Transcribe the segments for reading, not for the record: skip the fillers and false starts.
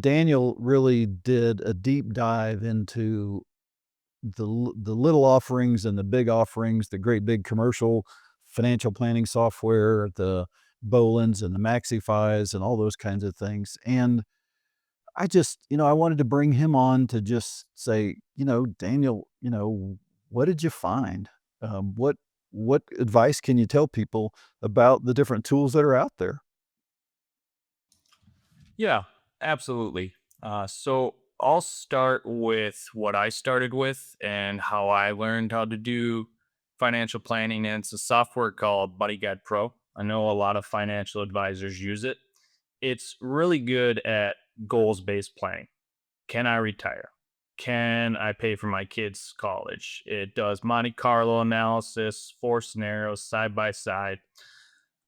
Daniel really did a deep dive into the little offerings and the big offerings, the great big commercial financial planning software, the Boldens and the MaxiFis and all those kinds of things. And I just, I wanted to bring him on to just say, Daniel, what did you find? What advice can you tell people about the different tools that are out there? Yeah, absolutely. So I'll start with what I started with and how I learned how to do financial planning. And it's a software called BuddyGad Pro. I know a lot of financial advisors use it. It's really good at goals based planning. Can I retire? Can I pay for my kids' college? It does Monte Carlo analysis, four scenarios side by side.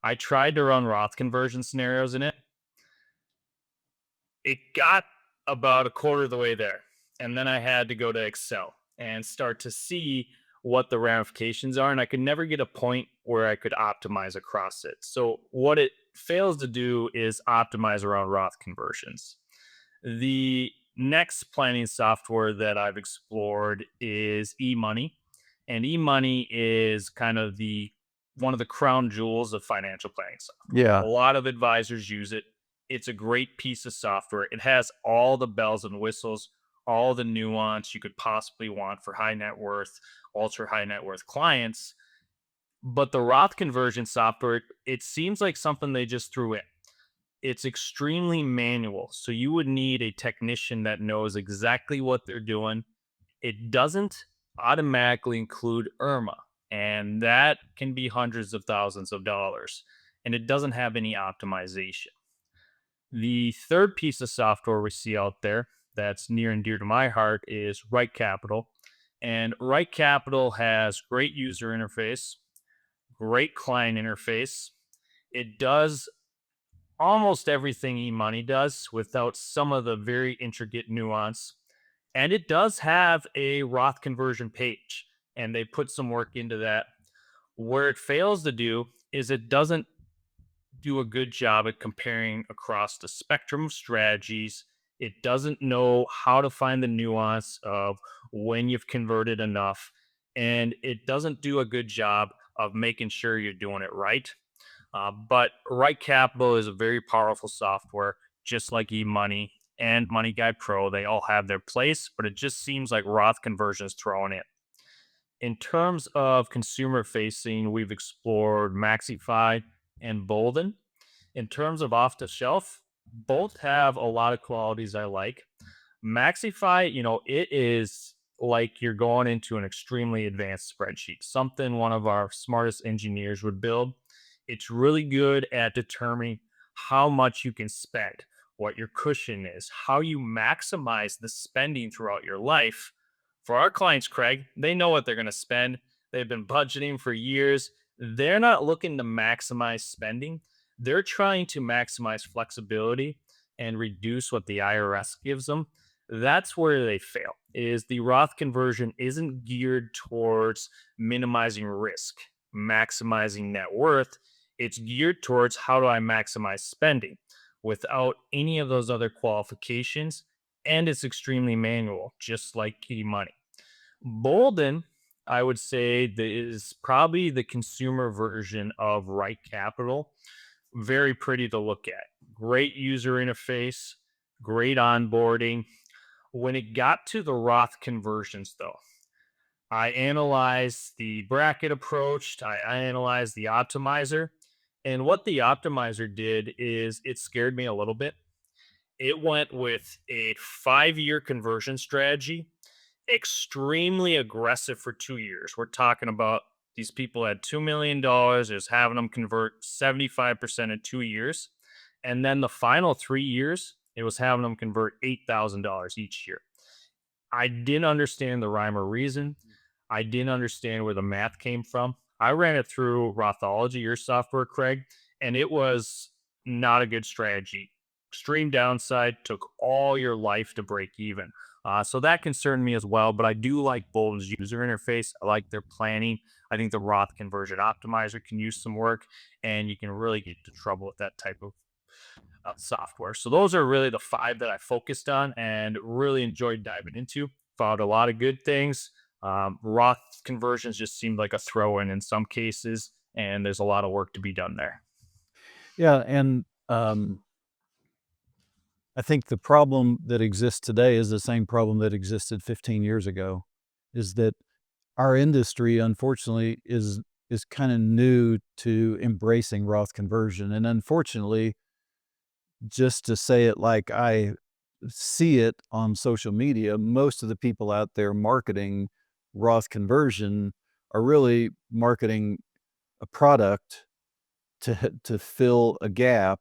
I tried to run Roth conversion scenarios in it. It got about a quarter of the way there. And then I had to go to Excel and start to see what the ramifications are. And I could never get a point where I could optimize across it. So, what it fails to do is optimize around Roth conversions. The next planning software that I've explored is eMoney. And eMoney is kind of the one of the crown jewels of financial planning software. A Yeah. lot of advisors use it. It's a great piece of software. It has all the bells and whistles, all the nuance you could possibly want for high net worth, ultra high net worth clients. But the Roth conversion software, it seems like something they just threw in. It's extremely manual. So you would need a technician that knows exactly what they're doing. It doesn't automatically include IRMA, and that can be hundreds of thousands of dollars. And it doesn't have any optimization. The third piece of software we see out there that's near and dear to my heart is RightCapital. And RightCapital has great user interface, great client interface. It does almost everything eMoney does without some of the very intricate nuance. And it does have a Roth conversion page, and they put some work into that. Where it fails to do is it doesn't do a good job at comparing across the spectrum of strategies. It doesn't know how to find the nuance of when you've converted enough. And it doesn't do a good job of making sure you're doing it right. But Right Capital is a very powerful software, just like eMoney and MoneyGuide Pro. They all have their place, but it just seems like Roth conversion is thrown in. In terms of consumer facing, we've explored MaxiFi and Bolden. In terms of off the shelf, both have a lot of qualities I like. MaxiFi, it is like you're going into an extremely advanced spreadsheet, something one of our smartest engineers would build. It's really good at determining how much you can spend, what your cushion is, how you maximize the spending throughout your life. For our clients, Craig, they know what they're going to spend. They've been budgeting for years. They're not looking to maximize spending. They're trying to maximize flexibility and reduce what the IRS gives them. That's where they fail. Is the Roth conversion isn't geared towards minimizing risk, maximizing net worth. It's geared towards how do I maximize spending without any of those other qualifications, and it's extremely manual, just like key money. Bolden, I would say, is probably the consumer version of Right Capital. Very pretty to look at. Great user interface, great onboarding. When it got to the Roth conversions, though, I analyzed the bracket approach, I analyzed the optimizer. And what the optimizer did is it scared me a little bit. It went with a 5 year conversion strategy, extremely aggressive for 2 years. We're talking about these people had $2 million, it was having them convert 75% in 2 years. And then the final 3 years, it was having them convert $8,000 each year. I didn't understand the rhyme or reason. I didn't understand where the math came from. I ran it through Rothology, your software, Craig, and it was not a good strategy. Extreme downside, took all your life to break even. So that concerned me as well, but I do like Bolden's user interface. I like their planning. I think the Roth conversion optimizer can use some work, and you can really get into trouble with that type of software. So those are really the five that I focused on and really enjoyed diving into. Found a lot of good things. Roth conversions just seemed like a throw in some cases, and there's a lot of work to be done there. Yeah, and I think the problem that exists today is the same problem that existed 15 years ago, is that our industry, unfortunately, is kind of new to embracing Roth conversion, and unfortunately, just to say it like I see it on social media, most of the people out there marketing Roth conversion are really marketing a product to fill a gap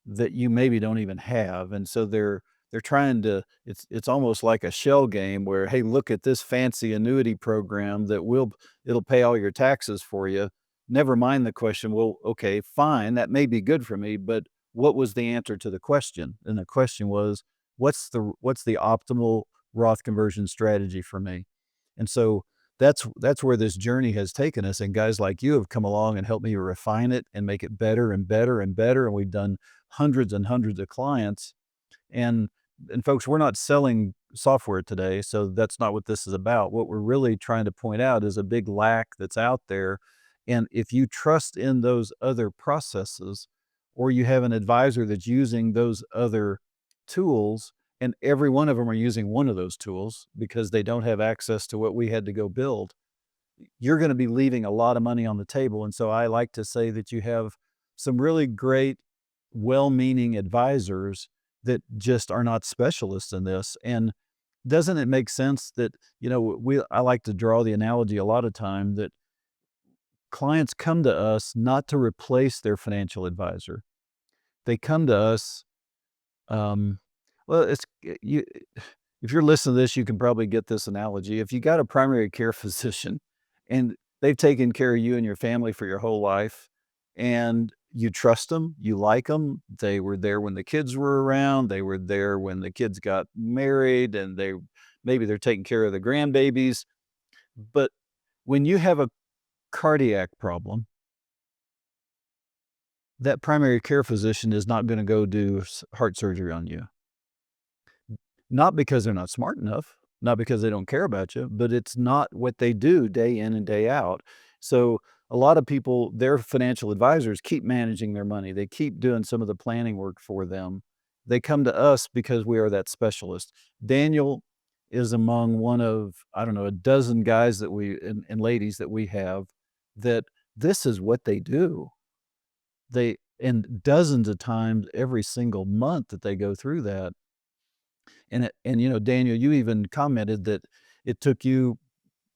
that you maybe don't even have, and so they're trying to it's almost like a shell game where, "Hey, look at this fancy annuity program that will it'll pay all your taxes for you." Never mind the question, "Well, okay, fine, that may be good for me, but what was the answer to the question?" And the question was, what's the optimal Roth conversion strategy for me?" And so that's where this journey has taken us, and guys like you have come along and helped me refine it and make it better and better and better, and we've done hundreds and hundreds of clients. And folks, we're not selling software today, so that's not what this is about. What we're really trying to point out is a big lack that's out there. And if you trust in those other processes, or you have an advisor that's using those other tools, and every one of them are using one of those tools because they don't have access to what we had to go build, you're going to be leaving a lot of money on the table. And so I like to say that you have some really great, well meaning advisors that just are not specialists in this. And doesn't it make sense that, I like to draw the analogy a lot of time that clients come to us not to replace their financial advisor. They come to us, um, well, you, if you're listening to this, you can probably get this analogy. If you got a primary care physician and they've taken care of you and your family for your whole life, and you trust them, you like them, they were there when the kids were around, they were there when the kids got married, and maybe they're taking care of the grandbabies. But when you have a cardiac problem, that primary care physician is not going to go do heart surgery on you. Not because they're not smart enough, not because they don't care about you, but it's not what they do day in and day out. So a lot of people, their financial advisors keep managing their money. They keep doing some of the planning work for them. They come to us because we are that specialist. Daniel is among one of, I don't know, a dozen guys that and ladies that we have that this is what they do. And dozens of times every single month that they go through that. Daniel, you even commented that it took you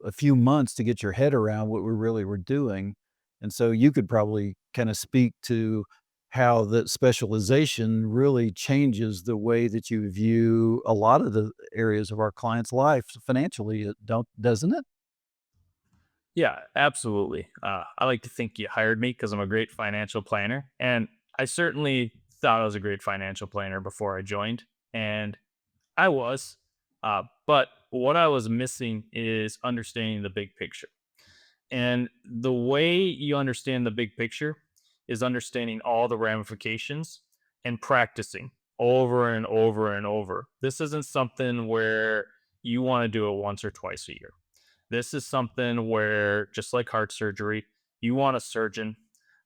a few months to get your head around what we really were doing, and so you could probably kinda speak to how that specialization really changes the way that you view a lot of the areas of our clients' life financially, doesn't it? Yeah, absolutely. I like to think you hired me because I'm a great financial planner. And I certainly thought I was a great financial planner before I joined. And I was. But what I was missing is understanding the big picture. And the way you understand the big picture is understanding all the ramifications and practicing over and over and over. This isn't something where you want to do it once or twice a year. This is something where, just like heart surgery, you want a surgeon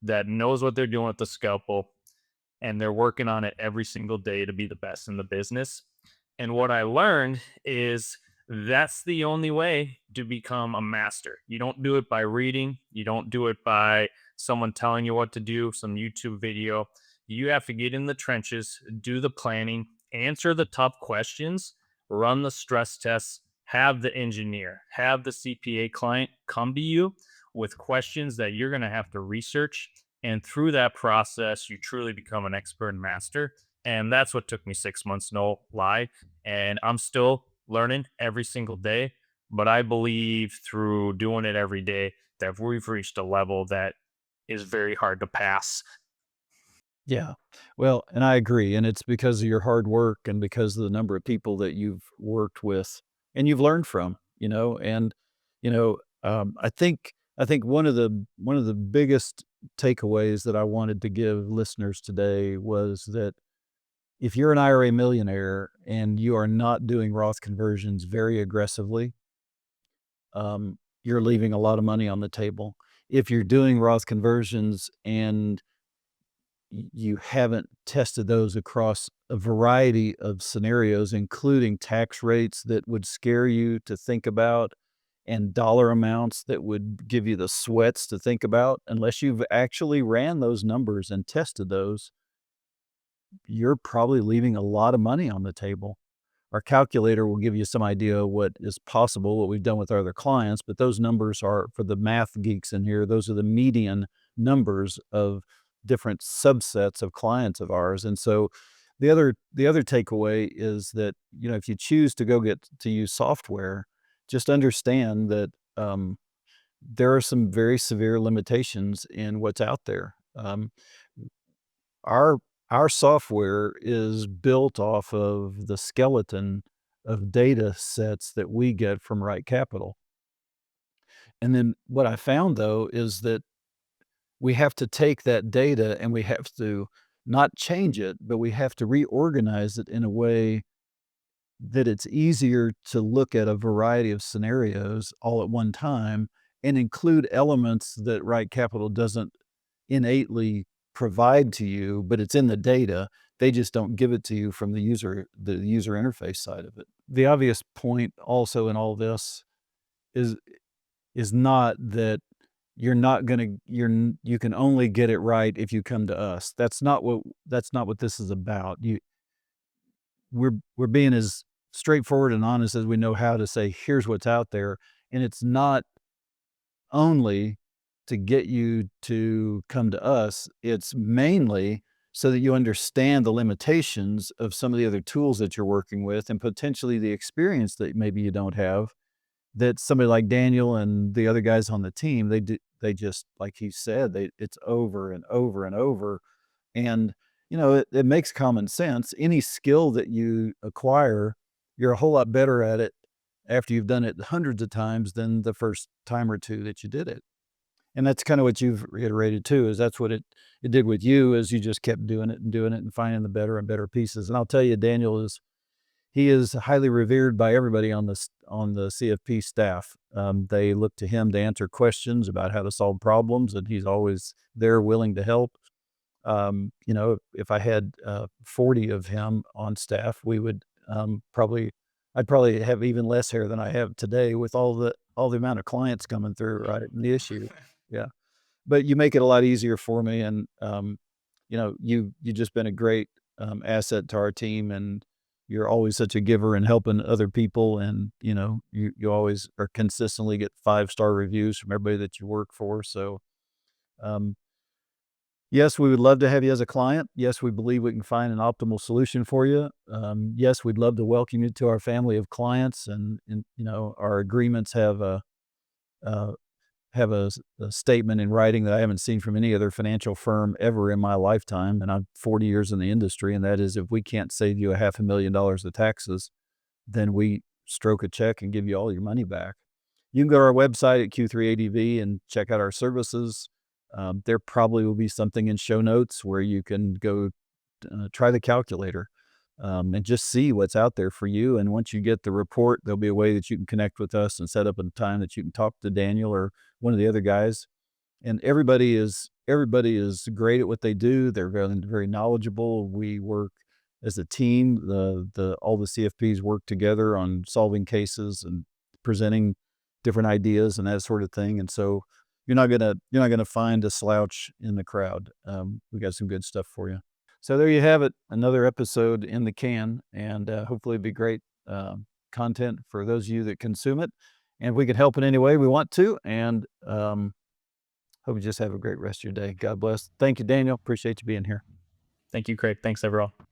that knows what they're doing with the scalpel and they're working on it every single day to be the best in the business. And what I learned is that's the only way to become a master. You don't do it by reading, you don't do it by someone telling you what to do, some YouTube video. You have to get in the trenches, do the planning, answer the tough questions, run the stress tests, have the engineer, have the CPA client come to you with questions that you're going to have to research. And through that process, you truly become an expert and master. And that's what took me 6 months, no lie. And I'm still learning every single day. But I believe through doing it every day that we've reached a level that is very hard to pass. Yeah. Well, and I agree, and it's because of your hard work and because of the number of people that you've worked with and you've learned from, I think one of the biggest takeaways that I wanted to give listeners today was that if you're an IRA millionaire and you are not doing Roth conversions very aggressively, you're leaving a lot of money on the table. If you're doing Roth conversions and you haven't tested those across a variety of scenarios, including tax rates that would scare you to think about and dollar amounts that would give you the sweats to think about, unless you've actually ran those numbers and tested those, you're probably leaving a lot of money on the table. Our calculator will give you some idea what is possible, what we've done with our other clients, but those numbers are, for the math geeks in here, those are the median numbers of different subsets of clients of ours. And so the other takeaway is that, if you choose to go get to use software, just understand that there are some very severe limitations in what's out there. Our our software is built off of the skeleton of data sets that we get from RightCapital. And then what I found though is that we have to take that data and we have to not change it, but we have to reorganize it in a way that it's easier to look at a variety of scenarios all at one time and include elements that RightCapital doesn't innately provide to you, but it's in the data. They just don't give it to you from the user interface side of it. The obvious point also in all this is is not that you're not gonna you can only get it right if you come to us. That's not what this is about. We're being as straightforward and honest as we know how to say, here's what's out there. And it's not only to get you to come to us, it's mainly so that you understand the limitations of some of the other tools that you're working with and potentially the experience that maybe you don't have, that somebody like Daniel and the other guys on the team, they just, like he said, it's over and over and over. And, it makes common sense. Any skill that you acquire, you're a whole lot better at it after you've done it hundreds of times than the first time or two that you did it. And that's kind of what you've reiterated too, is that's what it did with you, is you just kept doing it and finding the better and better pieces. And I'll tell you, Daniel he is highly revered by everybody on the CFP staff. They look to him to answer questions about how to solve problems, and he's always there willing to help. If I had 40 of him on staff, we would I'd probably have even less hair than I have today with all the amount of clients coming through, right? And the issue. Yeah. But you make it a lot easier for me. And, you've just been a great asset to our team, and you're always such a giver and helping other people. And, you always are consistently get 5-star reviews from everybody that you work for. So, um, yes, we would love to have you as a client. Yes, we believe we can find an optimal solution for you. Yes, we'd love to welcome you to our family of clients, and our agreements uh, have a statement in writing that I haven't seen from any other financial firm ever in my lifetime, and I'm 40 years in the industry, and that is, if we can't save you $500,000 of taxes, then we stroke a check and give you all your money back. You can go to our website at Q3ADV and check out our services. There probably will be something in show notes where you can go try the calculator, and just see what's out there for you. And once you get the report, there'll be a way that you can connect with us and set up a time that you can talk to Daniel or one of the other guys. And everybody is great at what they do. They're very, very knowledgeable. We work as a team. All the CFPs work together on solving cases and presenting different ideas and that sort of thing. And so you're not gonna find a slouch in the crowd. We got some good stuff for you. So there you have it, another episode in the can, and hopefully it'll be great content for those of you that consume it. And if we can help in any way, we want to. And hope you just have a great rest of your day. God bless. Thank you, Daniel. Appreciate you being here. Thank you, Craig. Thanks, everyone.